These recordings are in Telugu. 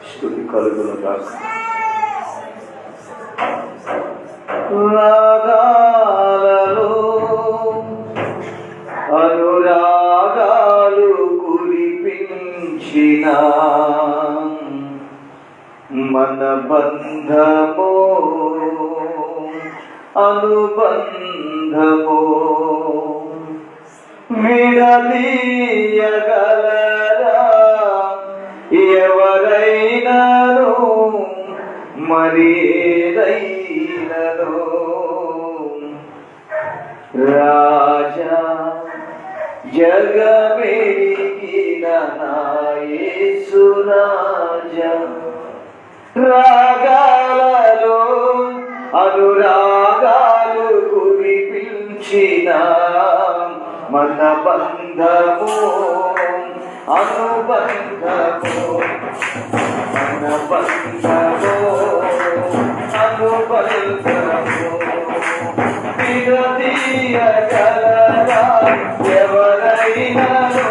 స్తుతి కలుగునుగాక. రాగాలలో అనురాగాలు కురిపించిన మన బంధమో అనుబంధమో విడదీయగలరా ఎవరైనాను మరేదైనను. రాజా జగమెరిగిన నా యేసు రాజా, రాగాలలో అనురాగాలు కురిపించిన మన బంధము అనుబంధము, మన బంధము అనుబంధము విడదీయగలరా ఎవరైనాను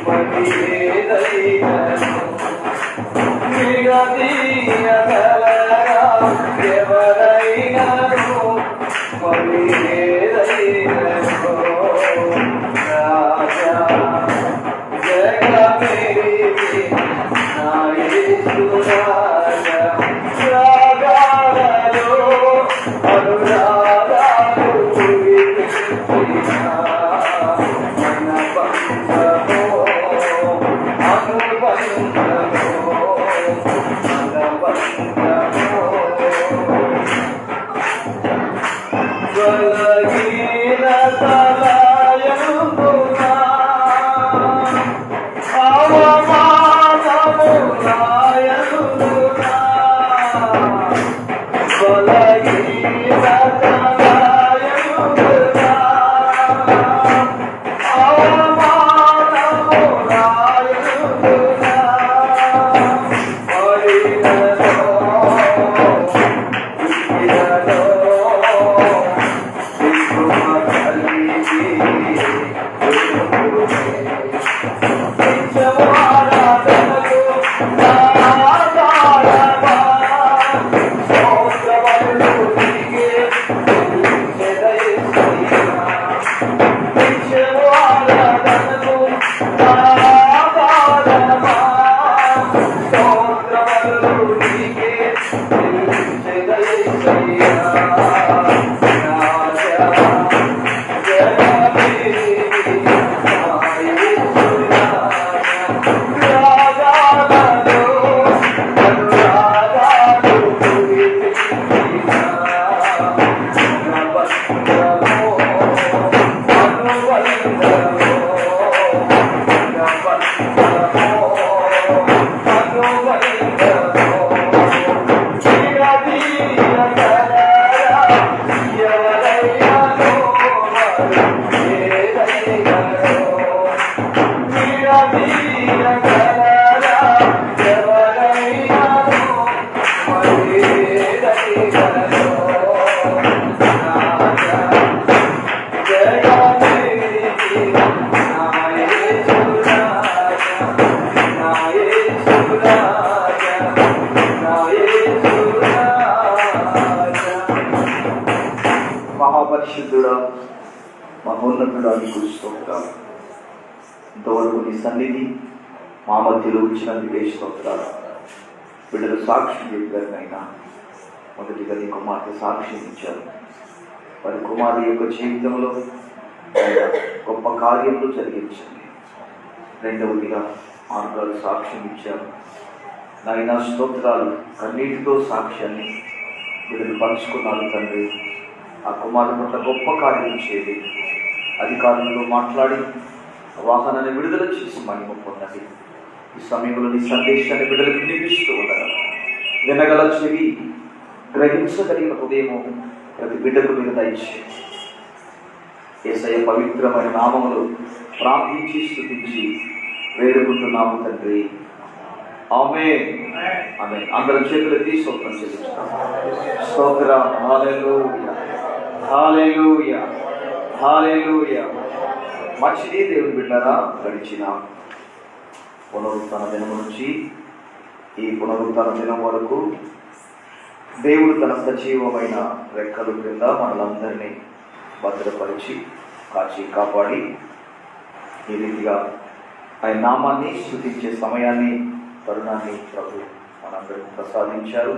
మరేదైనను. విడదీయగలరా ఎవరైనాను మరేదైనను. రాజా జగమెరిగిన నా యేసు రాజా, రాగాలలో అనురాగాలు కురిపించిన మన బంధమో అనుబంధమో, మన బంధమో బలహీనతలయందున అవమానములయందున, బలహీనతలయందున అవమానములయందున మరిలలో ఇలలో మహాపరిశుద్ధుడా మహోన్నతుడా నీకు స్తోత్రాలు. ఇంతవరకు నీ సన్నిధి మా మధ్యలో ఉంచినందుకే స్తోత్రాలు. బిడ్డలు సాక్ష్యం చెప్పారినైనా మొదటిగా నీ కుమార్తె సాక్ష్యం ఇచ్చారు. వారి కుమారుడి యొక్క జీవితంలో గొప్ప కార్యములు జరిగించండి. రెండవదిగా మార్గాలు సాక్ష్యం ఇచ్చారు. నాయనా స్తోత్రాలు. కన్నీటితో సాక్ష్యాన్ని బిడ్డలు పంచుకున్నారు తండ్రి. ఆ కుమారుడు పట్ల గొప్ప కార్యం చేయండి. అధికారులతో మాట్లాడి వాహనాన్ని విడుదల చేసి మహిమ పొందండి. ఈ సమయంలో నీ సందేశాన్ని బిడ్డలకు వినిపిస్తూ ఉండగా వినగల చెవి, గ్రహించగలిగిన హృదయము ప్రతి బిడ్డకు మీరు దయచేయండి. యేసయ్య పవిత్రమైన నామములు ప్రార్థించి స్తుతించి వేడుకుంటున్నాము తండ్రి. ఆమేన్. ఆమేన్. అందరం చేతులు ఎత్తి స్తోత్రం చెల్లించుతాం. స్తోత్రం. హల్లెలూయా, హల్లెలూయా, హల్లెలూయా. మంచిది దేవుని బిడ్డలారా, గడిచిన పునరుత్థాన దినము నుంచి ఈ పునరుద్ధరణ దినం వరకు దేవుడు తన సజీవమైన రెక్కల క్రింద మనలందరినీ భద్రపరిచి కాచి కాపాడి ఈ రీతిగా ఆయన నామాన్ని స్తుతించే సమయాన్ని తరుణాన్ని ప్రభు మనందరికీ ప్రసాదించారు.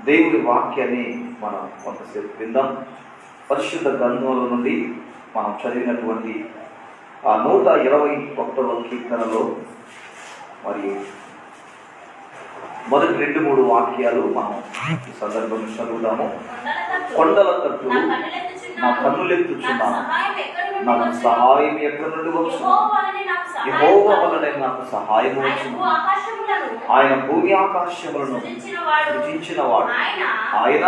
దేవుని వాక్యాన్ని మనం కొంతసేపు విందాం. పరిశుద్ధ గ్రంథంలో నుండి మనం చదివినటువంటి ఆ 121వ కీర్తనలో మరియు మొదటి 2-3 వాక్యాలు మనం ఈ సందర్భంలో చదువుదాము. కొండల తట్టు నా కన్నులెత్తుచున్నాను, నాకు సహాయం ఎక్కడి నుండి వచ్చును? యెహోవా వలనే నాకు సహాయం వచ్చును. ఆయన భూమి ఆకాశములను సృజించినవాడు. ఆయన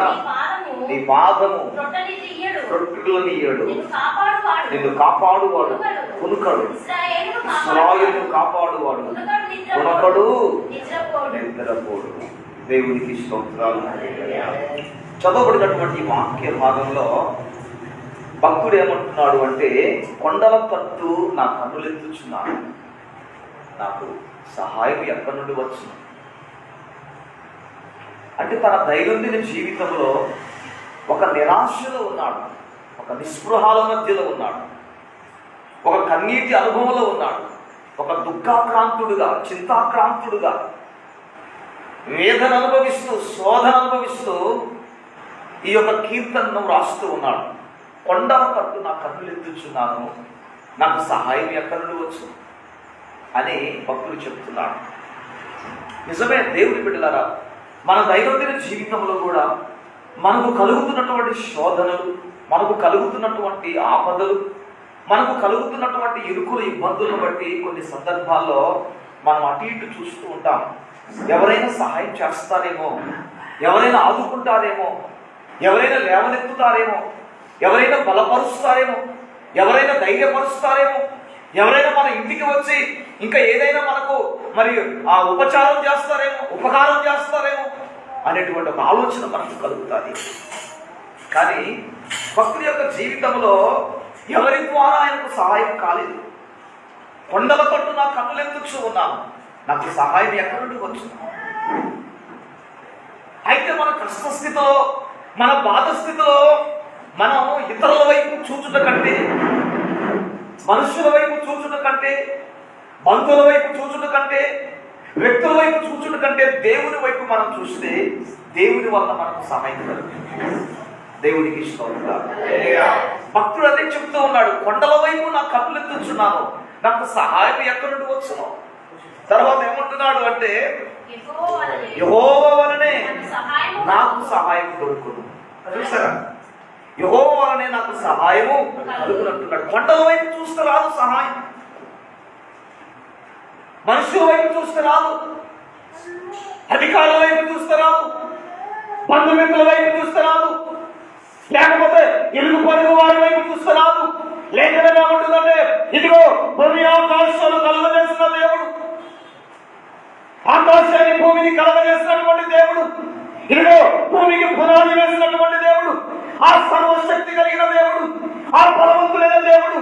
నీ పాదము రొట్టెలనియ్యడు, నిన్ను కాపాడువాడు కునుకడు. ఇశ్రాయేలును కాపాడువాడు కునకడు, నిద్రపోడు. దేవునికి స్తోత్రాలు. చదవబడినటువంటి వాక్య భాగంలో భక్తుడు ఏమంటున్నాడు అంటే, కొండల తట్టు నా కన్నులెత్తుచున్నాను, నాకు సహాయం ఎక్కడి నుండి వచ్చును? అంటే తన దైనందిన జీవితంలో ఒక నిరాశలో ఉన్నాడు, ఒక నిస్పృహాల మధ్యలో ఉన్నాడు, ఒక కన్నీటి అనుభవంలో ఉన్నాడు, ఒక దుఃఖాక్రాంతుడుగా, చింతాక్రాంతుడుగా, వేదన అనుభవిస్తూ, శోధన అనుభవిస్తూ ఈ యొక్క కీర్తనను రాస్తూ ఉన్నాడు. కొండల తట్టు నా కన్నులెత్తుచున్నాను, నాకు సహాయం ఎక్కడి నుండి వచ్చు అని భక్తుడు చెప్తున్నాడు. నిజమే దేవుని బిడ్డలారా, మన దైనందిన జీవితంలో కూడా మనకు కలుగుతున్నటువంటి శోధనలు, మనకు కలుగుతున్నటువంటి ఆపదలు, మనకు కలుగుతున్నటువంటి ఇరుకులు, ఇబ్బందులను బట్టి కొన్ని సందర్భాల్లో మనం అటు ఇటు చూస్తూ ఉంటాం. ఎవరైనా సహాయం చేస్తారేమో, ఎవరైనా ఆదుకుంటారేమో, ఎవరైనా లేవనెత్తుతారేమో, ఎవరైనా బలపరుస్తారేమో, ఎవరైనా ధైర్యపరుస్తారేమో, ఎవరైనా మన ఇంటికి వచ్చి ఇంకా ఏదైనా మనకు మరి ఆ ఉపచారం చేస్తారేమో, ఉపకారం చేస్తారేమో అనేటువంటి ఒక ఆలోచన మనకు కలుగుతుంది. కానీ భక్తుడి యొక్క జీవితంలో ఎవరి ద్వారా ఆయనకు సహాయం కాలేదు. కొండల తట్టు నా కన్నులెత్తుచూ ఉన్నాను, నాకు సహాయం ఎక్కడి నుండి వచ్చు? అయితే మన కష్టస్థితిలో, మన బాధ స్థితిలో మనం ఇతరుల వైపు చూచుట కంటే, మనుషుల వైపు చూచుట కంటే, బంధువుల వైపు చూచుట కంటే, వ్యక్తుల వైపు చూచుట కంటే దేవుని వైపు మనం చూస్తే దేవుని వల్ల మనకు సహాయం కలుగుతుంది. దేవునికి స్తోత్రం. భక్తుడు అదే చెప్తూ ఉన్నాడు, కొండల వైపు నా కన్నులెత్తుచున్నాను, నాకు సహాయం ఎక్కడి నుండి వచ్చును? తర్వాత ఏమంటున్నాడు అంటే, యెహోవా వలనే నాకు సహాయం దొరుకును. చూసారా, యెహోవా వలనే నాకు సహాయము కలుగునంటున్నాడు. కొండల వైపు చూస్తే రాదు సహాయం, మనుషుల వైపు చూస్తే రాదు, అధికారుల వైపు చూస్తే రాదు, బంధుమిత్రుల వైపు చూస్తే రాదు, లేకపోతే ఇరుగు పొరుగు వారి వైపు చూస్తే రాదు. లేఖనం ఏమంటుందంటే, ఇదిగో భూమి ఆకాశాలు కలుగజేసిన దేవుడు, ఆకాశాన్ని భూమిని కలగజేసినటువంటి దేవుడు, ఇదిగో భూమికి పునాది వేసినటువంటి దేవుడు, ఆ సర్వశక్తి కలిగిన దేవుడు, ఆ బలవంతుడైన దేవుడు,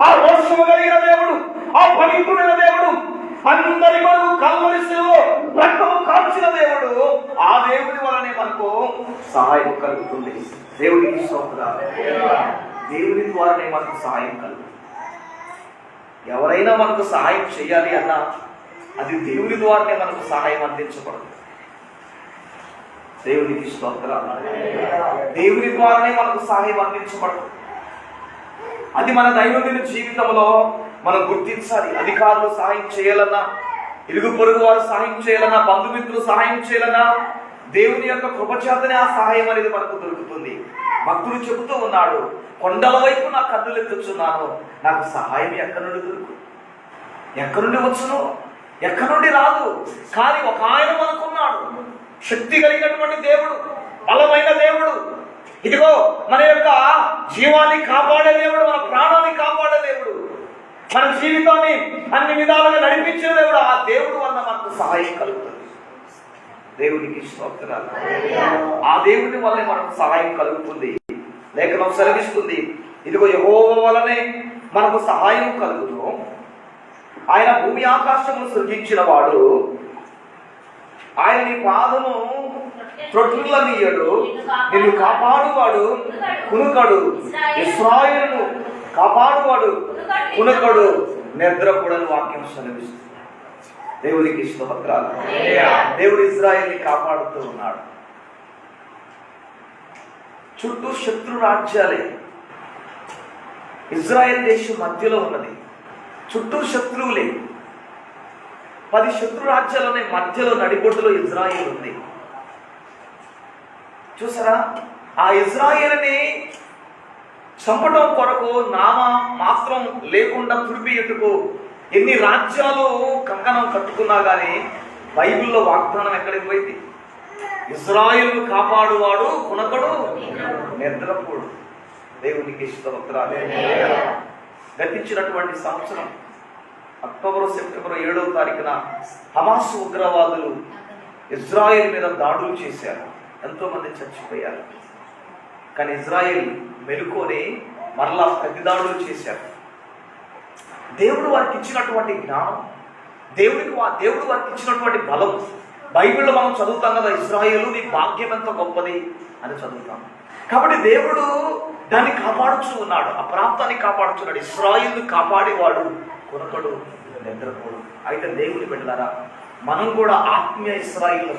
ఆ రోషము కలిగిన దేవుడు, ఆ పవిత్రుడైన దేవుడు, అందరి కొరకు కల్వరి శిలువలో రక్తము కాల్చిన దేవుడు, ఆ దేవుడి వలనే మనకు సహాయం కలుగుతుంది. దేవుడికి స్తోత్రం. దేవుని ద్వారానే మనకు సహాయం కలుగుతుంది. ఎవరైనా మనకు సహాయం చేయాలి అన్నా అది దేవుని ద్వారానే మనకు సహాయం అందించబడదు. దేవునికి స్తోత్రం. దేవుని ద్వారానే మనకు సహాయం అందించబడదు. అది మన దైనందిన జీవితంలో మనం గుర్తించాలి. అధికారులు సహాయం చేయాలన్నా, ఇరుగు పొరుగు వారు సహాయం చేయాలన్నా, బంధుమిత్రులు సహాయం చేయాలన్నా దేవుని యొక్క కృపచేతనే ఆ సహాయం అనేది మనకు దొరుకుతుంది. భక్తుడు చెబుతూ ఉన్నాడు, కొండల వైపు నా కన్నులెత్తుచున్నాను, నాకు సహాయం ఎక్కడి నుండి దొరుకు? ఎక్కడి నుండి వచ్చును? ఎక్కడి నుండి రాదు. కానీ ఒక ఆయన మనకున్నాడు, శక్తి కలిగినటువంటి దేవుడు, బలమైన దేవుడు. ఇదిగో మన యొక్క జీవాన్ని కాపాడే దేవుడు, మన ప్రాణాన్ని కాపాడే దేవుడు, మన జీవితాన్ని అన్ని విధాలుగా నడిపించే దేవుడు. ఆ దేవుడు వల్ల మనకు సహాయం కలుగుతుంది. దేవునికి స్తోత్రాలు. ఆ దేవుడి వల్లే మనకు సహాయం కలుగుతుంది. లేఖనం సెలవిస్తుంది, ఇదిగో యెహోవా వలనే మనకు సహాయం కలుగును, ఆయన భూమి ఆకాశమును సృజించిన వాడు, ఆయన నీ పాదము త్రొట్టులనియ్యడు, నిన్ను కాపాడువాడు కునుకడు. ఇశ్రాయేలును కాపాడువాడు కునుకడు, నిద్రపోడని వాక్యం సెలవిస్తుంది. దేవునికి స్తోత్రాలు. దేవుడు ఇశ్రాయేలుని కాపాడుతూ ఉన్నాడు. చుట్టూ శత్రు రాజ్యాలే, ఇజ్రాయెల్ దేశం మధ్యలో ఉన్నది. చుట్టూ శత్రువులే, 10 శత్రు రాజ్యాలనే మధ్యలో నడిబొడ్డులో ఇజ్రాయెల్ ఉంది. చూసారా, ఆ ఇజ్రాయెల్ని చంపడం కొరకు నామ మాత్రం లేకుండా తుడిపియుటకు ఎన్ని రాజ్యాలు కంకణం కట్టుకున్నా కానీ బైబిల్లో వాగ్దానం ఎక్కడికి పోయింది? ఇజ్రాయెలు కాపాడువాడు కునకడు, నిద్రపోడు. దేవునికి స్తోత్రాలు. గతించినటువంటి సంవత్సరం అక్టోబర్ సెప్టెంబర్ 7వ తారీఖున హమాస్ ఉగ్రవాదులు ఇజ్రాయెల్ మీద దాడులు చేశారు. ఎంతో మంది చచ్చిపోయారు. కానీ ఇజ్రాయెల్ మెలుకొని మరలా ప్రతిదాడులు చేశారు. దేవుడు వారికి ఇచ్చినటువంటి జ్ఞానం, దేవుడు వారికి ఇచ్చినటువంటి బలం. బైబిల్లో మనం చదువుతాం కదా, ఇజ్రాయేలు నీ భాగ్యం ఎంత గొప్పది అని చదువుతాం. కాబట్టి దేవుడు దాన్ని కాపాడుచూ ఉన్నాడు, ఆ ప్రాంతాన్ని కాపాడుచున్నాడు. ఇజ్రాయేలు కాపాడేవాడు కొనకడు, నిద్రపోడు. అయితే దేవుని బిడ్డలారా, మనం కూడా ఆత్మీయ ఇశ్రాయేలు.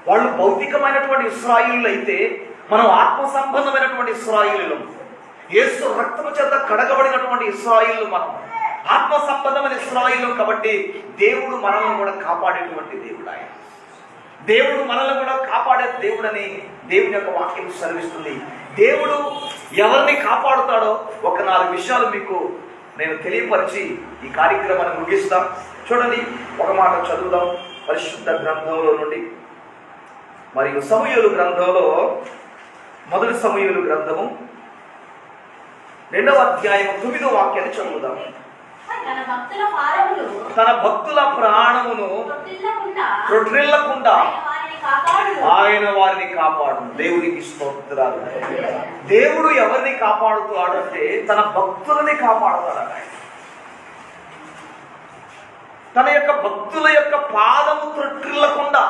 వాళ్ళు భౌతికమైనటువంటి ఇశ్రాయేలు అయితే మనం ఆత్మ సంబంధమైనటువంటి ఇశ్రాయేలు. యేసు రక్తము చేత కడగబడినటువంటి ఇశ్రాయేలు మనం, ఆత్మ సంబంధమైన ఇశ్రాయేలు. కాబట్టి దేవుడు మనల్ని కూడా కాపాడేటువంటి దేవుడు. ఆయన దేవుడు మనల్ని కూడా కాపాడే దేవుడని దేవుని యొక్క వాక్యం సెలవిస్తుంది. దేవుడు ఎవరిని కాపాడుతాడో ఒక 4 విషయాలు మీకు నేను తెలియపరిచి ఈ కార్యక్రమాన్ని ముగిస్తాం. చూడండి, ఒక మాట చదువుదాం పరిశుద్ధ గ్రంథంలో నుండి. మరియు సమూయేలు గ్రంథంలో, మొదటి సమూయేలు గ్రంథము 2వ అధ్యాయం 9వ వాక్యాన్ని చదువుదాం. తన భక్తుల ప్రాణమును త్రొట్రిల్లకుండా ఆయన వారిని కాపాడు. దేవునికి స్తోత్రాలు. దేవుడు ఎవరిని కాపాడుతాడు అంటే తన భక్తులని కాపాడుతాడు. తన యొక్క భక్తుల యొక్క పాదము త్రొట్రిల్లకుండా,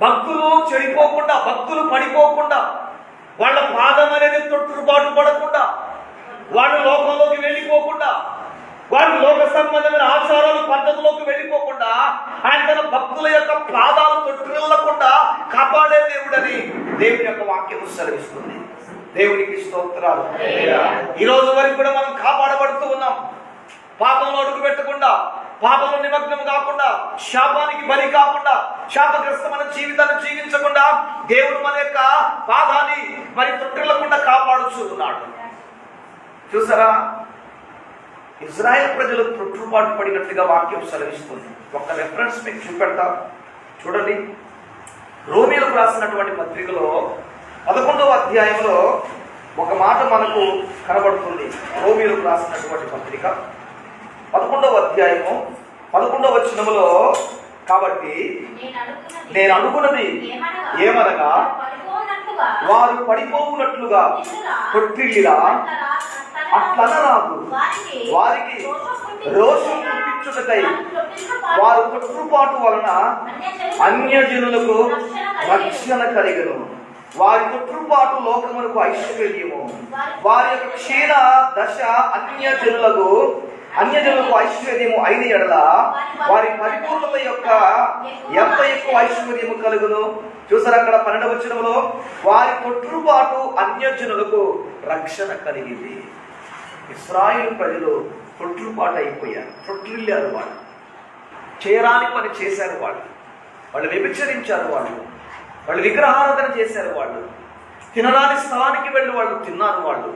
భక్తులు చెడిపోకుండా, భక్తులు పడిపోకుండా, వాళ్ళ పాదం అనేది తొట్టుబాటు పడకుండా, వాళ్ళు లోకంలోకి వెళ్ళిపోకుండా, వాళ్ళు లోక సంబంధమైన ఆచారాలు పద్ధతుల్లోకి వెళ్ళిపోకుండా, ఆయన తన భక్తుల యొక్క పాదాలు తొట్టిల్లకుండా కాపాడే దేవుడని దేవుని యొక్క వాక్యం సెలవిస్తుంది. దేవునికి స్తోత్రాలు. ఈ రోజు వరకు కూడా మనం కాపాడబడుతూ ఉన్నాం. పాపంలో అడుగు పెట్టకుండా, పాపంలో నిమగ్నం కాకుండా, శాపానికి బలి కాకుండా, శాపగ్రస్తమైన జీవితాన్ని జీవించకుండా దేవుడు మన యొక్క పాదాన్ని మరి తొట్టిల్లకుండా కాపాడుచూ ఉన్నాడు. చూసారా, ఇజ్రాయెల్ ప్రజలు తొట్టుబాటు పడినట్లుగా వాక్యం సెలవిస్తుంది. ఒక రెఫరెన్స్ మీకు చూపెడతా, చూడండి. రోమీలకు రాసినటువంటి పత్రికలో 11వ అధ్యాయంలో ఒక మాట మనకు కనబడుతుంది. రోమీలకు రాసినటువంటి పత్రిక 11వ అధ్యాయము 11వ వచనములో, కాబట్టి నేను అనుకున్నది ఏమనగా వారు పడిపోవునట్లుగా తొట్టిల్లిరా, అట్లనరాదు. వారికి రోషం పుట్టించుటకై వారు తొట్టుపాటు వలన అన్యజనులకు రక్షణ కలిగను. వారి తొట్టుపాటు లోకమునకు ఐశ్వర్యము, వారి యొక్క క్షీణ దశ అన్యజనులకు ఐశ్వర్యము అయిన ఎడల వారి పరిపూర్ణత యొక్క ఎంత ఎక్కువ ఐశ్వర్యము కలుగును. చూసారు అక్కడ 12వ వచనంలో, వారి తొట్టుపాటు అన్యజనులకు రక్షణ కలిగింది. ఇశ్రాయేలు ప్రజలు తొట్టుపాటు అయిపోయారు, తొట్టిల్లారు. వాళ్ళు చేయరాని పని చేశారు. వాళ్ళు వ్యభిచరించారు. వాళ్ళు విగ్రహారాధన చేశారు. వాళ్ళు తినరాని స్థలానికి వెళ్ళి వాళ్ళు తిన్నారు. వాళ్ళు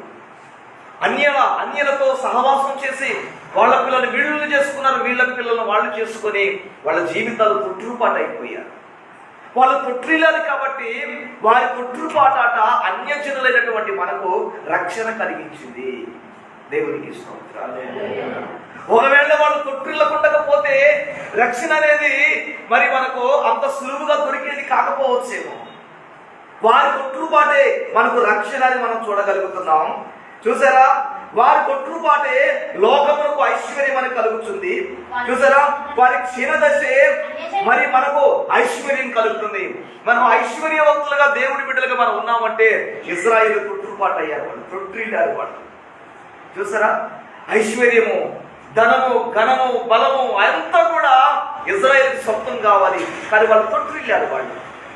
అన్యులతో సహవాసం చేసి వాళ్ళ పిల్లలు వీళ్ళు చేసుకున్నారు, వీళ్ళ పిల్లలను వాళ్ళు చేసుకొని వాళ్ళ జీవితాలు తొట్టుపాటు అయిపోయారు. వాళ్ళు తొట్టిల్లారు. కాబట్టి వారి తొట్టుపాటాట అన్యజనులైనటువంటి మనకు రక్షణ కలిగించింది. దేవునికి స్తోత్రాలు. ఒకవేళ వాళ్ళు తొట్టిల్లకుండకపోతే రక్షణ అనేది మరి మనకు అంత సులువుగా దొరికేది కాకపోవచ్చేమో. వారి తొట్టుపాటే మనకు రక్షణ అని మనం చూడగలుగుతున్నాం. చూసారా, వారి తొట్టుపాటే లోకమునకు ఐశ్వర్యం అని కలుగుతుంది. చూసారా, వారి క్షీణదశే మరి మనకు ఐశ్వర్యం కలుగుతుంది. మనం ఐశ్వర్యవంతులుగా దేవుడి బిడ్డలుగా మనం ఉన్నామంటే ఇజ్రాయేలు తొట్టుపాటు అయ్యారు, వాళ్ళు తొట్టిల్లారు వాళ్ళు. చూసారా, ఐశ్వర్యము, ధనము, ఘనము, బలము అంతా కూడా ఇజ్రాయేల్ సొంతం కావాలి. కానీ వాళ్ళు తొట్టిల్లారు,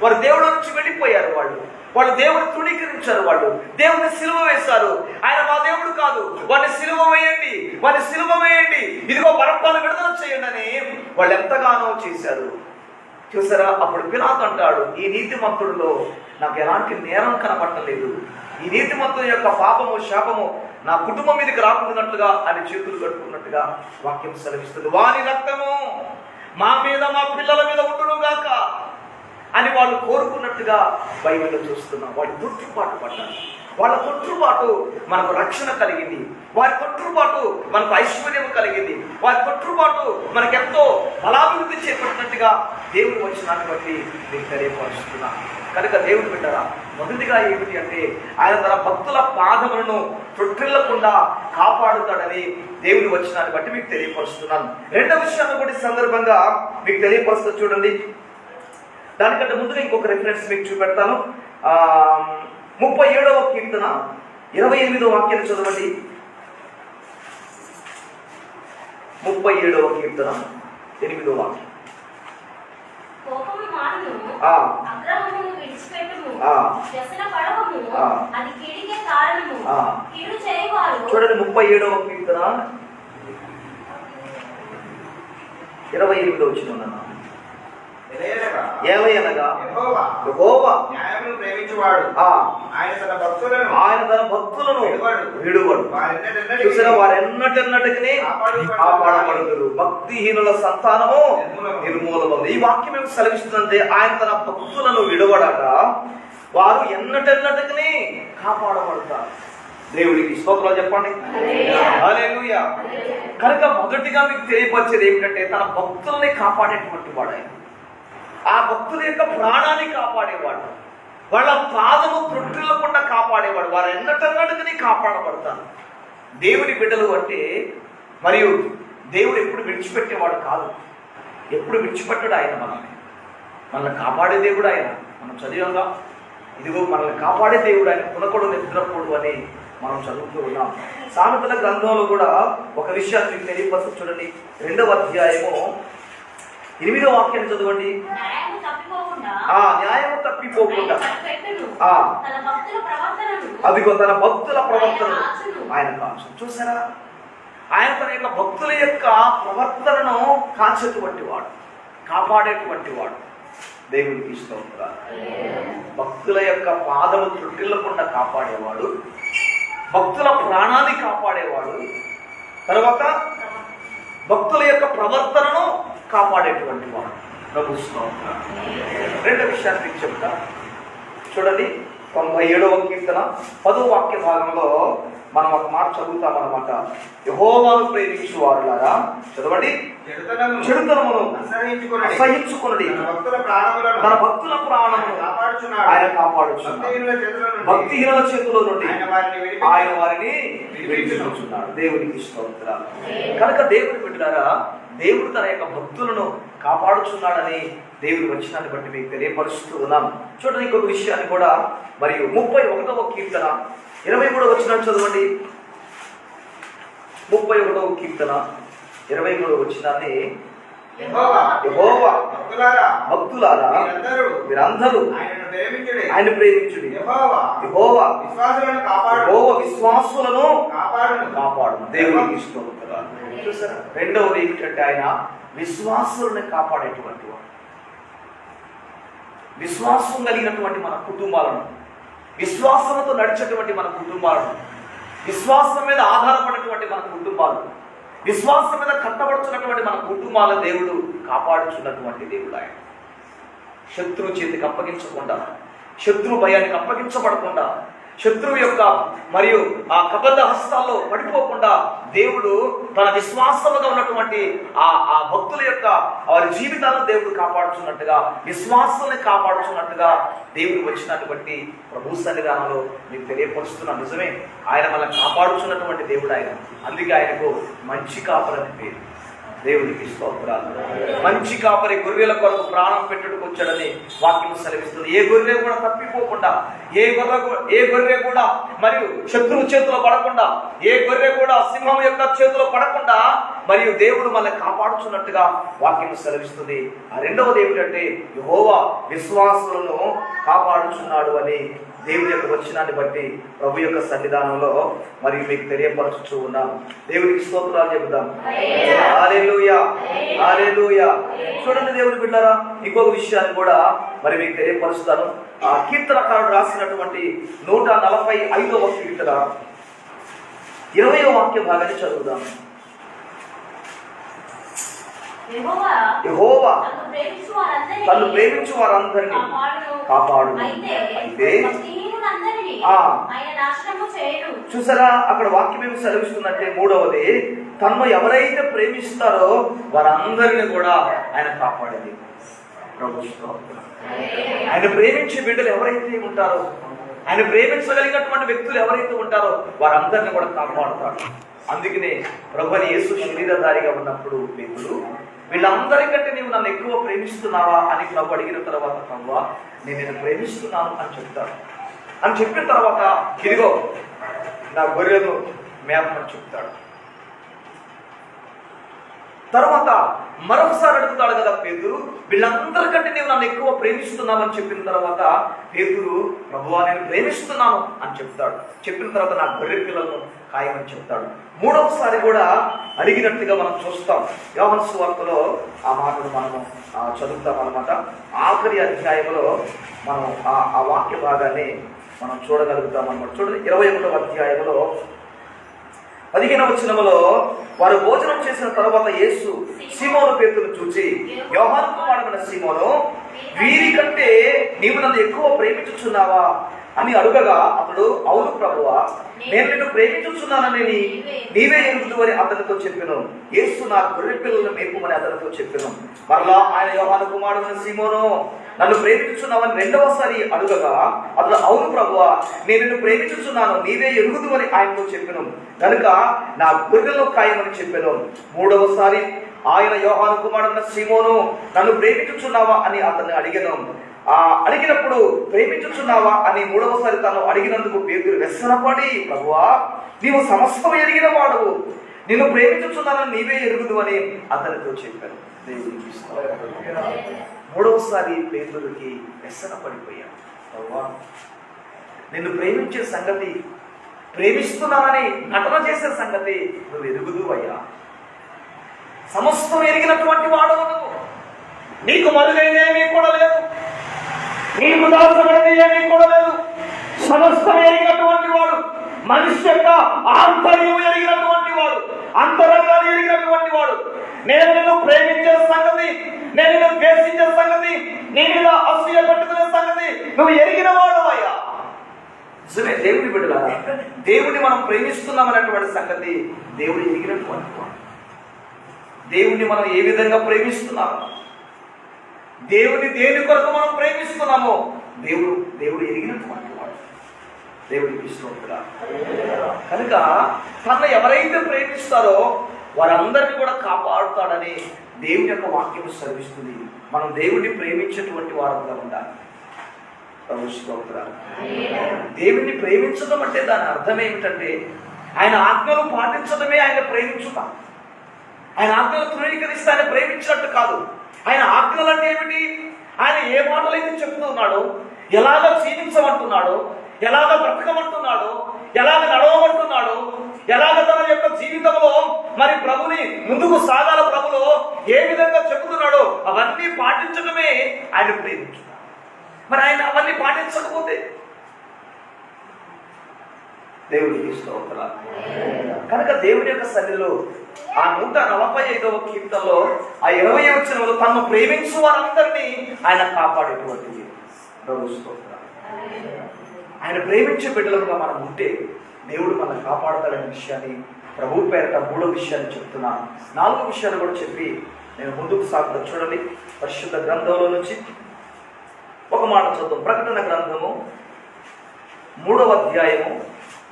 వారు దేవుడి నుంచి వెళ్ళిపోయారు. వాళ్ళు దేవుడిని తృణీకరించారు. వాళ్ళు దేవుడిని సిలువ వేశారు. ఆయన మా దేవుడు కాదు, వాడిని సిలువ వేయండి, వాడిని సిలువ వేయండి, ఇదిగో బరబ్బను విడుదల చేయండి అని వాళ్ళు ఎంతగానో చేశారు. చూసారా, అప్పుడు పిలాతు అంటాడు, ఈ నీతిమంతుడిలో నాకు ఎలాంటి నేరం కనపడలేదు, ఈ నీతిమంతుడి యొక్క పాపము శాపము నా కుటుంబం మీదకి రాకున్నట్లుగా అని చేతులు కట్టుకున్నట్టుగా వాక్యం సెలవిస్తుంది. వాని రక్తము మా మీద మా పిల్లల మీద ఉండును గాక అని వాళ్ళు కోరుకున్నట్టుగా బైబిల్లో చూస్తున్నాం. వాళ్ళు తొట్టుపాటు పడ్డారు. వాళ్ళ తొట్టుపాటు మనకు రక్షణ కలిగింది, వారి తొట్టుపాటు మనకు ఐశ్వర్యం కలిగింది, వారి తొట్టుపాటు మనకెంతో బలాభివృద్ధి చేపట్టినట్టుగా దేవుడు వచ్చినాన్ని బట్టి మీకు తెలియపరుస్తున్నా. కనుక దేవుడు బిడ్డరా, మొదటిగా ఏమిటి అంటే ఆయన తన భక్తుల పాదములను తొట్టిల్లకుండా కాపాడుతాడని దేవుడు వచ్చినాన్ని బట్టి మీకు తెలియపరుస్తున్నాను. రెండవ విషయాన్ని కూడా సందర్భంగా మీకు తెలియపరుస్తూ చూడండి. దానికంటే ముందుగా ఇంకొక రిఫరెన్స్ మీకు చూపెడతాను. 37వ కీర్తన 28వ వాక్యాన్ని చదవండి. 37వ కీర్తన 8వ వాక్యం. చూడండి, 37వ కీర్తన 28వ వచనం. ఏలయనగా యెహోవా న్యాయమును ప్రేమించువాడు, ఆయన తన భక్తులను విడువడు. చూసారా, వారెన్నటెన్నటికి కాపాడబడుదురు, భక్తిహీనుల సంతానము నిర్మూలమవుతుంది. ఈ వాక్యం ఏమి సెలవిస్తుందంటే ఆయన తన భక్తులను విడువడట, వారు ఎన్నటెన్నటికి కాపాడబడతారు. దేవుడికి స్తోత్రాలు చెప్పండి. హల్లెలూయా. కనుక మొదటిగా మీకు తెలియపరిచేది ఏమిటంటే తన భక్తుల్ని కాపాడేటువంటి వాడు ఆయన. ఆ భక్తుల యొక్క ప్రాణాన్ని కాపాడేవాడు, వాళ్ళ పాదము తొట్టిల్లకుండా కాపాడేవాడు, వారు ఎన్నటన్నటికీ కాపాడబడతారు. దేవుని బిడ్డలు అంటే మరియు దేవుడు ఎప్పుడు విడిచిపెట్టేవాడు కాదు, ఎప్పుడు విడిచిపెట్టడు ఆయన. మనల్ని కాపాడే దేవుడు ఆయన. మనం చదివంగా, ఇదిగో మనల్ని కాపాడే దేవుడు ఆయన, పునకొడు నిద్రపోడు అని మనం చదువుతూ ఉన్నాం. సామెతల గ్రంథంలో కూడా ఒక విషయాన్ని మీకు తెలియపరుస్తూ చూడండి. 2వ అధ్యాయము 8వ వాక్యాన్ని చదవండి. న్యాయము తప్పిపోకుండా అదిగో తన భక్తుల ప్రవర్తనను ఆయన కాచు. చూసారా, ఆయన తన యొక్క భక్తుల యొక్క ప్రవర్తనను కాచేటువంటి వాడు, కాపాడేటువంటి వాడు. దేవునికి స్తోత్రాలు. భక్తుల యొక్క పాదము త్రుటిల్లకుండా కాపాడేవాడు, భక్తుల ప్రాణాన్ని కాపాడేవాడు, తర్వాత భక్తుల యొక్క ప్రవర్తనను కాపాడేటువంటి వాడు. ప్రభు స్తోత్రం. రెండో విషయాన్ని మీకు చెప్తా చూడండి. 97వ కీర్తన 10వ వాక్య భాగంలో మనం ఒక మాట చదువుతామన్నమాట. యెహోవాను ప్రేమించు వారులారా, చదవండి, చెడుతనమును అసహించుకొనుడి, తన భక్తుల ప్రాణమును ఆయన కాపాడుచున్నాడు, భక్తిహీనుల చేతుల నుండి ఆయన వారిని విడిపించుచున్నాడు. దేవునికి స్తోత్రాలు. కనుక దేవుని బిడ్డలారా, దేవుడు తన యొక్క భక్తులను కాపాడుచున్నాడని దేవుడు వచనాన్ని బట్టి మీకు తెలియపరుస్తూ ఉన్నాం. చూడండి, ఇంకొక విషయాన్ని కూడా. మరియు 31వ కీర్తన 23వ వచనాన్ని చదవండి. 31వ కీర్తన 23వ వచనాన్ని, యెహోవా భక్తులారా మీరందరూ ఆయన ప్రేమించుడి, యెహోవా విశ్వాసులను కాపాడు. దేవునికి స్తోత్రాలు. చూసారా, రెండవది ఏమిటంటే ఆయన విశ్వాసులను కాపాడేటువంటి వాడు. విశ్వాసం కలిగినటువంటి మన కుటుంబాలను, విశ్వాసంతో నడిచేటువంటి మన కుటుంబాలను, విశ్వాసం మీద ఆధారపడినటువంటి మన కుటుంబాలు, విశ్వాసం మీద కట్టబడుతున్నటువంటి మన కుటుంబాల దేవుడు కాపాడుచున్నటువంటి దేవుడు ఆయన. శత్రువు చేతికి అప్పగించకుండా, శత్రు భయానికి అప్పగించబడకుండా, శత్రువు యొక్క మరియు ఆ కబద్ధ హస్తాల్లో పడిపోకుండా దేవుడు తన విశ్వాసముగా ఉన్నటువంటి ఆ భక్తుల యొక్క వారి జీవితాలను దేవుడు కాపాడుతున్నట్టుగా, విశ్వాసాన్ని కాపాడుతున్నట్టుగా దేవుడు వచ్చినట్టు బట్టి ప్రభు సన్నిధానంలో మీకు తెలియపరుస్తున్న నిజమే. ఆయన మనల్ని కాపాడుతున్నటువంటి దేవుడు ఆయన. అందుకే ఆయనకు మంచి కాపరని పేరు. దేవునికి స్తోత్రాలు. మంచి కాపరి గొర్రెల కొరకు ప్రాణం పెట్టుటకు వచ్చాడని వాక్యం సెలవిస్తుంది. ఏ గొర్రె కూడా తప్పిపోకుండా, ఏ గొర్రె కూడా మరియు శత్రువు చేతిలో పడకుండా, ఏ గొర్రె కూడా సింహం యొక్క చేతిలో పడకుండా మరియు దేవుడు మనల్ని కాపాడుతున్నట్టుగా వాక్యం సెలవిస్తుంది. ఆ రెండవది ఏమిటంటే యెహోవా విశ్వాసులను కాపాడుచున్నాడు అని దేవుని యొక్క వచనాన్ని బట్టి ప్రభు యొక్క సన్నిధానంలో మరియు మీకు తెలియపరచుతూ ఉన్నాం. దేవునికి స్తోత్రాలు చెబుదాం. హల్లెలూయా, హల్లెలూయా. చూడండి దేవుని బిడ్డలారా, ఇంకొక విషయాన్ని కూడా మరి మీకు తెలియపరుస్తాను. ఆ కీర్తనకారుడు రాసినటువంటి 145వ కీర్తన 20వ వాక్య భాగాన్ని చదువుదాం. యెహోవా తను ప్రేమించు వారందరినీ కాపాడు. అయితే చూసారా, అక్కడ వాక్యం ఏమి సెలవిస్తుందంటే, మూడవది తను ఎవరైతే ప్రేమిస్తారో వారందరినీ కూడా ఆయన కాపాడేది. ఆయన ప్రేమించే బిడ్డలు ఎవరైతే ఉంటారో, ఆయన ప్రేమించగలిగినటువంటి వ్యక్తులు ఎవరైతే ఉంటారో వారందరినీ కూడా కాపాడుతాడు. అందుకనే ప్రభుని యేసు శరీరధారిగా ఉన్నప్పుడు పేతురు, వీళ్ళందరికంటే నీవు నన్ను ఎక్కువ ప్రేమిస్తున్నావా అని ప్రభు అడిగిన తర్వాత, ప్రభువా నేను నిన్ను ప్రేమిస్తున్నాను అని చెప్తాడు. అని చెప్పిన తర్వాత ఇదిగో నా గొర్రెలు మేపమని చెప్తాడు. తర్వాత మరొకసారి అడుగుతాడు కదా పేతురు, వీళ్ళందరికంటే నీవు నన్ను ఎక్కువ ప్రేమిస్తున్నావని చెప్పిన తర్వాత పేతురు, ప్రభువా నేను ప్రేమిస్తున్నాను అని చెప్తాడు. చెప్పిన తర్వాత నా గొర్రె పిల్లలను ఖాయమని చెప్తాడు. మూడవసారి కూడా అడిగినట్టుగా మనం చూస్తాం. యోహాను సువార్తలో ఆ మాటను మనము చదువుతాం అన్నమాట. ఆఖరి అధ్యాయంలో మనం ఆ వాక్య భాగాన్ని మనం చూడగలుగుతాం అన్నమాట. చూడండి, 21వ అధ్యాయంలో 15వ వచనములో, వారు భోజనం చేసిన తర్వాత యేసు సీమోను పేతురును చూచి, యోహాను కుమారుడైన సీమోను, వీరికంటే నీవు నన్ను ఎక్కువ ప్రేమించుచున్నావా అని అడుగగా అతడు, అవును ప్రభువా, నేను నిన్ను ప్రేమించుచున్నానని నీవే ఎరుగుదు అని అతనితో చెప్పెను. యేసు నా గొర్రె పిల్లలను మేపుమని అతనితో చెప్పెను. మరలా ఆయన యోహాను కుమారుడైన సీమోను, నన్ను ప్రేమించుచున్నావని రెండవసారి అడుగగా అతడు, అవును ప్రభువా, నేను నిన్ను ప్రేమించుచున్నాను, నీవే ఎరుగుదు అని ఆయనతో చెప్పెను. కనుక నా గొర్రెలను ఖాయమని చెప్పెను. మూడవసారి ఆయన యోహాను కుమారుడైన సీమోను, నన్ను ప్రేమించుచున్నావా అని అతన్ని అడిగెను. అడిగినప్పుడు ప్రేమించుచున్నావా అని మూడవసారి తాను అడిగినందుకు పేతురు వ్యసనపడి, ప్రభువా నీవు సమస్తం ఎరిగిన వాడవు, నిన్ను ప్రేమించుచున్నానని నీవే ఎరుగుదు అని అతనితో చెప్పాను. దేవునికి మూడవసారి పేతురుకి వ్యసన పడిపోయాను. ప్రభువా నిన్ను ప్రేమించే సంగతి, ప్రేమిస్తున్నానని నటన చేసే సంగతి నువ్వు ఎరుగుదు అయ్యా. సమస్తం ఎరిగినటువంటి వాడవు నువ్వు, నీకు మరుగైనవి కూడా లేదు, నీకు దాచబడినది ఏమీ కూడా లేదు. సమస్తం ఎరిగినటువంటి వాడు, మనిషి యొక్క ఆంతర్యం ఎరిగినటువంటి వాడు, అంతరంగాన్ని ఎరిగినటువంటి వాడు. నేను నిన్ను ప్రేమించే సంగతి, నేను నిన్ను ద్వేషించే సంగతి, నేను ఇలా అసూయ పెట్టుకునే సంగతి నువ్వు ఎరిగిన వాడు అయ్యా. దేవుని బిడ్డలారా, దేవుడిని మనం ప్రేమిస్తున్నామన్నటువంటి సంగతి దేవుడు ఎరిగినటువంటి వాడు. దేవుణ్ణి మనం ఏ విధంగా ప్రేమిస్తున్నాము, దేవుని దేని కొరకు మనం ప్రేమిస్తున్నామో దేవుడు ఎరిగినటువంటి వాడు. దేవుడికి స్తోత్రాలు. కనుక తనను ఎవరైతే ప్రేమిస్తారో వారందరినీ కూడా కాపాడుతాడని దేవుని యొక్క వాక్యం సెలవిస్తుంది. మనం దేవుడిని ప్రేమించేటువంటి వారంగా ఉండాలి. ప్రభు స్తోత్రాలు. దేవుడిని ప్రేమించడం అంటే దాని అర్థం ఏమిటంటే, ఆయన ఆజ్ఞలు పాటించడమే ఆయన ప్రేమించుట. ఆయన ఆజ్ఞలు తృణీకరిస్తే ఆయన ప్రేమించినట్టు కాదు. ఆయన ఆజ్ఞలు అంటే ఏమిటి? ఆయన ఏ మాటలైతే చెప్తున్నాడో, ఎలాగ జీవించమంటున్నాడో, ఎలాగ బ్రతకమంటున్నాడో, ఎలాగ నడవమంటున్నాడో, ఎలాగ తన యొక్క జీవితంలో మరి ప్రభుని ముందుకు సాగాల, ప్రభులో ఏ విధంగా చెబుతున్నాడో అవన్నీ పాటించడమే ఆయన ప్రేమించుట. మరి ఆయన అవన్నీ పాటించకపోతే దేవుడికి స్తోత్రాలు. కనుక దేవుని యొక్క సన్నిధిలో ఆ 145వ కీర్తనలో ఆ 20వ వచనంలో తనను ప్రేమించు వారందరినీ ఆయన కాపాడేటువంటిది. ప్రభు స్తోత్రాలు. ఆయన ప్రేమించే బిడ్డలుగా మనం ఉంటే దేవుడు మనల్ని కాపాడతాడనే విషయాన్ని ప్రభు పేరట 3వ విషయాన్ని చెప్తున్నాను. 4వ విషయాన్ని కూడా చెప్పి నేను ముందుకు సాగుతాను. చూడండి, పరిశుద్ధ గ్రంథంలో నుంచి ఒక మాట చదువు. ప్రకటన గ్రంథము 3వ అధ్యాయము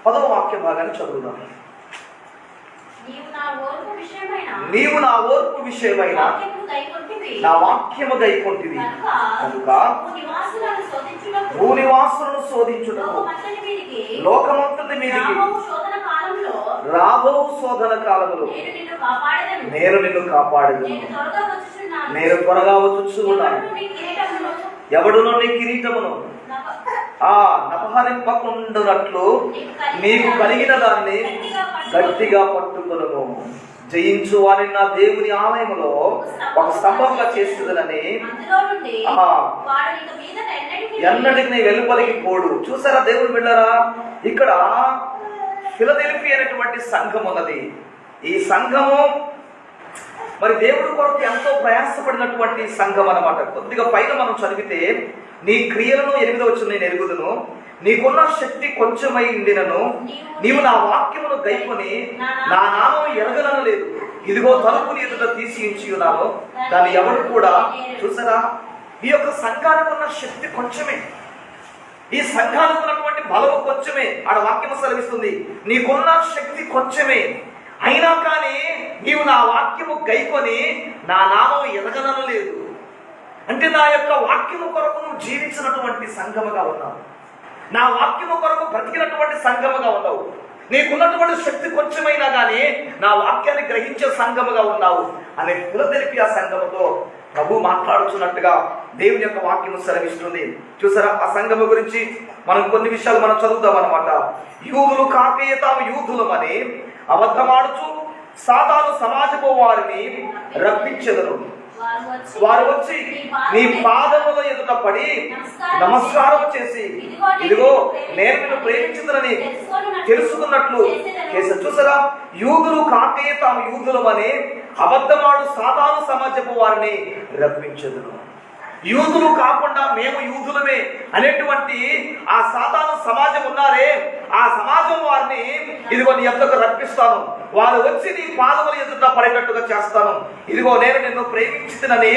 10వ వాక్య భాగాన్ని చదువుదాం. నీవు నా ఓర్పు విషయమైన నా వాక్యము గైకొంటివి కనుక భూనివాసులను శోధించుటకు లోకమంతటి మీదికి రాబో శోధన కాలములో నేను నిన్ను కాపాడేదను. నేను త్వరగా వచ్చుచున్నాను. ఎవడునో నీ కిరీటమును నపహరింపకుండునట్లు నీకు కలిగిన దాన్ని గట్టిగా పట్టుకొనుము. జయించు వారిని నా దేవుని ఆలయములో ఒక స్తంభంగా చేస్తుందని ఎన్నటికి వెలుపలికి పోడు. చూసారా దేవుడు బిడ్డరా, ఇక్కడ ఫిలదెల్ఫీ అనేటువంటి సంఘం ఉన్నది. ఈ సంఘము మరి దేవుడి కొరకు ఎంతో ప్రయాసపడినటువంటి సంఘం అన్నమాట. కొద్దిగా పైన మనం చదివితే, నీ క్రియలను 8వ వచనం నేను ఎరుగుదును, నీకున్న శక్తి కొంచెమై ఉండినను నీవు నా వాక్యమును గైకొని నా నామం ఎరగలను లేదు. ఇదిగో తలుపుని ఎదుట తీసి ఉంచి ఉన్నాను, దాన్ని ఎవరు కూడా. చూసారా, ఈ యొక్క సంఘానికి ఉన్న శక్తి కొంచెమే, ఈ సంఘానికి ఉన్నటువంటి బలము కొంచెమే. ఆడ వాక్యము సెలవిస్తుంది, నీకున్న శక్తి కొంచెమే, అయినా కానీ నీవు నా వాక్యము గైకొని నా నామం ఎరగనను లేదు. అంటే నా యొక్క వాక్యము కొరకు నువ్వు జీవించినటువంటి సంఘముగా ఉన్నావు, నా వాక్యము కొరకు బ్రతికినటువంటి సంఘముగా ఉన్నావు. నీకున్నటువంటి శక్తి కొంచెమైనా కానీ నా వాక్యాన్ని గ్రహించే సంఘముగా ఉన్నావు అనే ఫిలదెల్ఫియా సంఘముతో ప్రభు మాట్లాడుతున్నట్టుగా దేవుని యొక్క వాక్యము సెలవిస్తుంది. చూసారా, ఆ సంఘము గురించి మనం కొన్ని విషయాలు మనం చదువుతాం అన్నమాట. యూదులు కాకే తాము యూదులమని అబద్ధమాడుచు సాతాను సమాజపు వారిని రప్పించెదరు. వారు వచ్చి నీ పాదముల ఎదుట పడి నమస్కారం చేసి, ఇదిగో నేను నిన్ను ప్రేమించుదనని తెలుసుకున్నట్లు చేశారు. చూసారా, యూదులు కాకే తాము యూదులమని అబద్ధమాడు సాతాను సమాజపు వారిని రప్పించెదరు. యూదులు కాకుండా మేము యూదులమే అనేటువంటి ఆ సాతాను సమాజం ఉన్నారే, ఆ సమాజం వారిని ఇదిగో నీ యొద్దకు రప్పిస్తాను. వారు వచ్చి నీ పాదముల ఎదుట పడేటట్టుగా చేస్తాను. ఇదిగో నేను నిన్ను ప్రేమించుతున్నని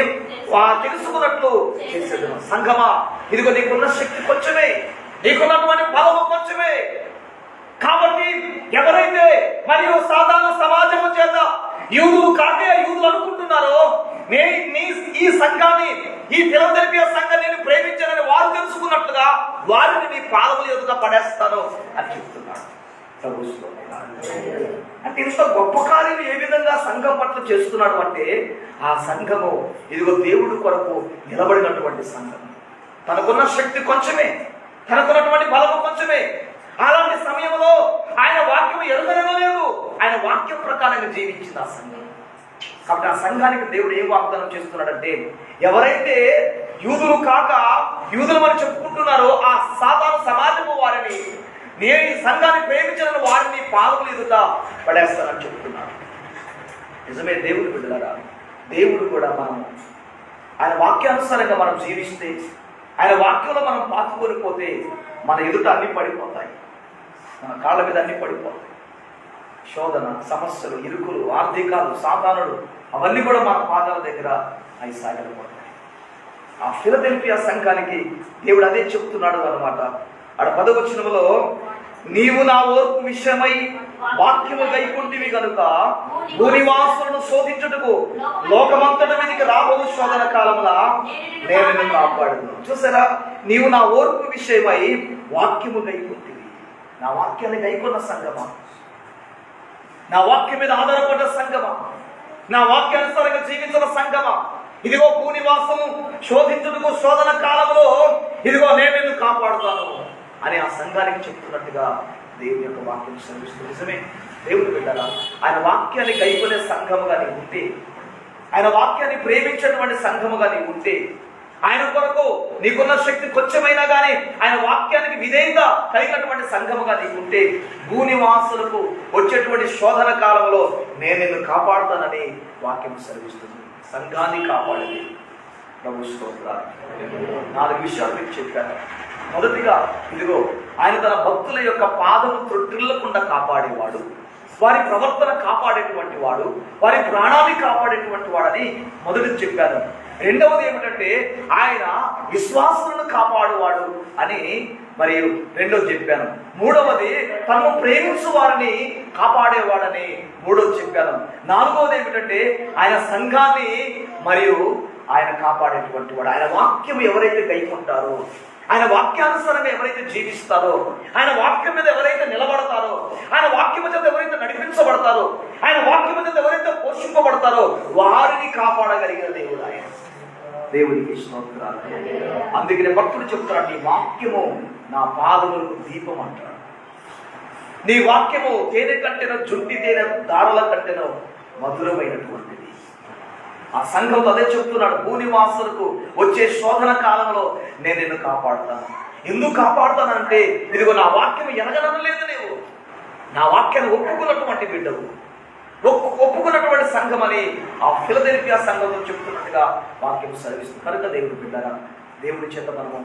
తెలుసుకున్నట్లు చేసేది. సంఘమా, ఇదిగో నీకున్న శక్తి కొంచెమే, నీకున్నటువంటి బలము కొంచెమే. కాబట్టి ఎవరైతే మరియు సాధారణ సమాజము చేత యూదులు కాకే యూదులు అనుకుంటున్నారో, ఈ సంఘాన్ని, ఈ ఫిలదెల్ఫియా సంఘాన్ని నేను ప్రేమించానని వారు తెలుసుకున్నట్లుగా వారిని నీ పాదముల ఎదుట పడేస్తాను అని చెప్తున్నాడు. అంటే ఇంత గొప్ప కార్యం ఏ విధంగా సంఘం పట్ల చేస్తున్నాడు అంటే, ఆ సంఘము ఇదిగో దేవుడి కొరకు నిలబడినటువంటి సంఘం. తనకున్న శక్తి కొంచెమే, తనకున్నటువంటి బలము కొంచెమే. అలాంటి సమయంలో ఆయన వాక్యం ఎరుగనలేదు, ఆయన వాక్యం ప్రకారంగా జీవించింది ఆ సంఘం. కాబట్టి ఆ సంఘానికి దేవుడు ఏం వాగ్దానం చేస్తున్నాడంటే, ఎవరైతే యూదులు కాక యూదులమని చెప్పుకుంటున్నారో ఆ సాతాను సమాజము వారిని, నేను ఈ సంఘాన్ని ప్రేమించిన వారిని పాదముల ఎదుట పడేస్తానని చెప్తున్నాడు. నిజమే దేవుడు బిడ్డలారా, దేవుడు కూడా మనం ఆయన వాక్యానుసారంగా మనం జీవిస్తే, ఆయన వాక్యంలో మనం పాతుకొని పోతే మన ఎదుట అన్ని పడిపోతాయి, మన కాళ్ళ మీద అన్ని పడిపోతాయి. శోధన, సమస్యలు, ఇరుకులు, ఆర్థికాలు, సాతానుడు అవన్నీ కూడా మన పాదాల దగ్గర అవి సాగలిపోతాయి. ఆ ఫిలదెల్ఫియా సంఘానికి దేవుడు అదే చెప్తున్నాడు అన్నమాట. ఆడ 10వ వచనములో, నీవు నా ఓర్పు విషయమై వాక్యము గైకొంటివి కనుక భూనివాసులను శోధించుటకు లోకమంతటి మీదకి రాబో శోధన కాలములా నేను నిన్ను కాపాడును. చూసారా, నీవు నా ఓర్పు విషయమై వాక్యము గైకొంటివి. నా వాక్యాన్ని గైకొన్న సంఘమా, నా వాక్యం మీద ఆధారపడ్డ సంఘమా, నా వాక్యానుసారంగా జీవించిన సంఘమా, ఇదిగో భూనివాసము శోధించుటకు శోధన కాలంలో ఇదిగో నేను నిన్ను కాపాడుతాను అని ఆ సంఘానికి చెప్తున్నట్టుగా దేవుని యొక్క వాక్యం శ్రమిస్తుంది. నిజమే దేవుడు బిడ్డలారా, ఆయన వాక్యాన్ని గైకొనే సంఘముగా నీవు ఉంటే, ఆయన వాక్యాన్ని ప్రేమించేటువంటి సంఘముగా నీవు ఉంటే, ఆయన కొరకు నీకున్న శక్తి కొంచెమైనా కానీ ఆయన వాక్యానికి విధేయంగా కలిగినటువంటి సంఘముగా నీకుంటే, భూనివాసులకు వచ్చేటువంటి శోధన కాలంలో నేను నిన్ను కాపాడుతానని వాక్యం సెలవిస్తుంది. సంఘాన్ని కాపాడేది, ప్రభు స్తోత్రాలు. 4 విషయాలు మీకు చెప్పాను. మొదటిగా ఇదిగో ఆయన తన భక్తుల యొక్క పాదము త్రొట్టిల్లకుండా కాపాడేవాడు, వారి ప్రవర్తన కాపాడేటువంటి వాడు, వారి ప్రాణాన్ని కాపాడేటువంటి వాడని మొదటి చెప్పాను. రెండవది ఏమిటంటే ఆయన విశ్వాసులను కాపాడువాడు అని మరియు రెండోది చెప్పాను. మూడవది తనను ప్రేమించు వారిని కాపాడేవాడని మూడోది చెప్పాను. నాలుగవది ఏమిటంటే ఆయన సంఘాన్ని మరియు ఆయన కాపాడేటువంటి వాడు. ఆయన వాక్యం ఎవరైతే గైకొంటారో, ఆయన వాక్యానుసారంగా ఎవరైతే జీవిస్తారో, ఆయన వాక్యం మీద ఎవరైతే నిలబడతారో, ఆయన వాక్యం మీద ఎవరైతే నడిపించబడతారో, ఆయన వాక్యం మీద ఎవరైతే పోషింపబడతారో వారిని కాపాడగలిగిన దేవుడు ఆయన. దేవుడికి స్తోత్రాలు. అందుకనే భక్తుడు చెప్తాడు, నీ వాక్యము నా పాదములకు దీపం అంటాడు. నీ వాక్యము తేనె కంటేనో జుంటి తేనె దారుల కంటేనో మధురమైనటువంటిది. ఆ సంఘంతో అదే చెప్తున్నాడు, భూనివాసులకు వచ్చే శోధన కాలంలో నేను నిన్ను కాపాడుతాను. ఎందుకు కాపాడుతానంటే ఇదిగో నా వాక్యం ఎనగనలేదు, నీవు నా వాక్యాన్ని ఒప్పుకున్నటువంటి బిడ్డవు, ఒప్పుకున్నటువంటి సంఘం అని ఆ ఫిలదెల్ఫియా సంఘంతో చెప్తున్నట్టుగా వాక్యం సెలవిస్తుంది. కనుక దేవుడు బిడ్డగా దేవుడి చేత మనము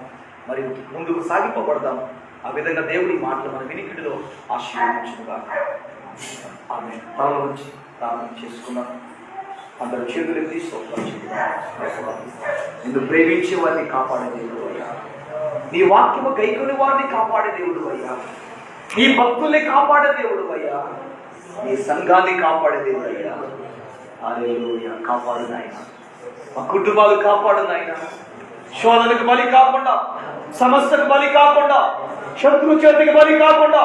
మరియు ముందుకు సాగిపోబడదాం. ఆ విధంగా దేవుడి మాటలు మన వినికిడిలో ఆశీర్వదించుగా. ఆమె తనలో వచ్చి ప్రార్థన చేసుకున్నాం. అందరూ చేతులు తీసుకోవాలి. నిన్ను ప్రేమించే వారిని కాపాడే దేవుడు అయ్యా, నీ వాక్యము గైకొని వారిని కాపాడే దేవుడు అయ్యా, నీ భక్తుల్ని కాపాడే దేవుడు అయ్యా, నీ సంఘాన్ని కాపాడే దేవుడు అయ్యా. హల్లెలూయా. కాపాడు నాయన, మా కుటుంబాలు కాపాడు నాయన, శోధనకు బలి కాకుండా, సమస్యకు బలి కాకుండా, శత్రు చేతికి బలి కాకుండా,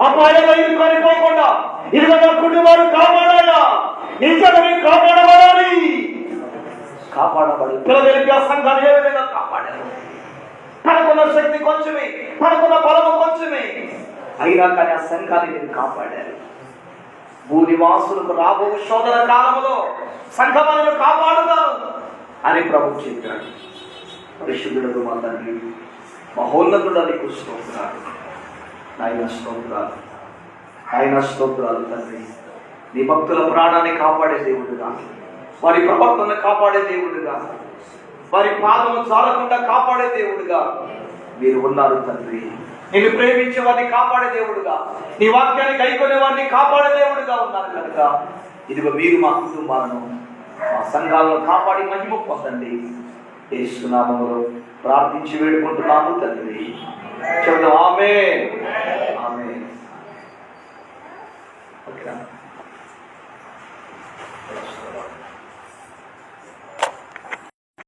అపాయంలో ఇరుకోకుండా ఇదిగో నా కుటుంబాలు కాపాడాలా, నిజమే కాపాడబడాలి. కాపాడబడి ఫిలదెల్ఫియా సంఘాన్ని ఏ విధంగా కాపాడారు? తనకున్న శక్తి కొంచెమే, తనకున్న బలము కొంచెమే, అయినా కానీ ఆ సంఘాన్ని నేను కాపాడారు. భూనివాసులకు రాబో శోధన కాలంలో సంఘములను కాపాడుతాను అని ప్రభు చెప్పాడు. పరిశుద్ధుడు మా తండ్రి, మహోన్నతుడు నీకు స్తోత్రాలు నాయన, స్తోత్రాలు ఆయన, స్తోత్రాలు తండ్రి. నీ భక్తుల ప్రాణాన్ని కాపాడే దేవుడుగా, వారి ప్రవర్తన కాపాడే దేవుడుగా, వారి పాదము జారకుండా కాపాడే దేవుడుగా మీరు ఉన్నారు తండ్రి. నిన్ను ప్రేమించే వారిని కాపాడే దేవుడుగా, నీ వాక్యాన్ని గైకొనే వారిని కాపాడే దేవుడుగా ఉన్నారు. కనుక ఇదిగో మీరు మా కుటుంబాలను, మా సంఘాలను కాపాడి మహిమ పొందండి. యేసు నామములో ప్రార్థించి వేడుకుంటున్నాము తండ్రి. చెప్తాం ఆమేన్. ఆమేన్. ఓకేనా?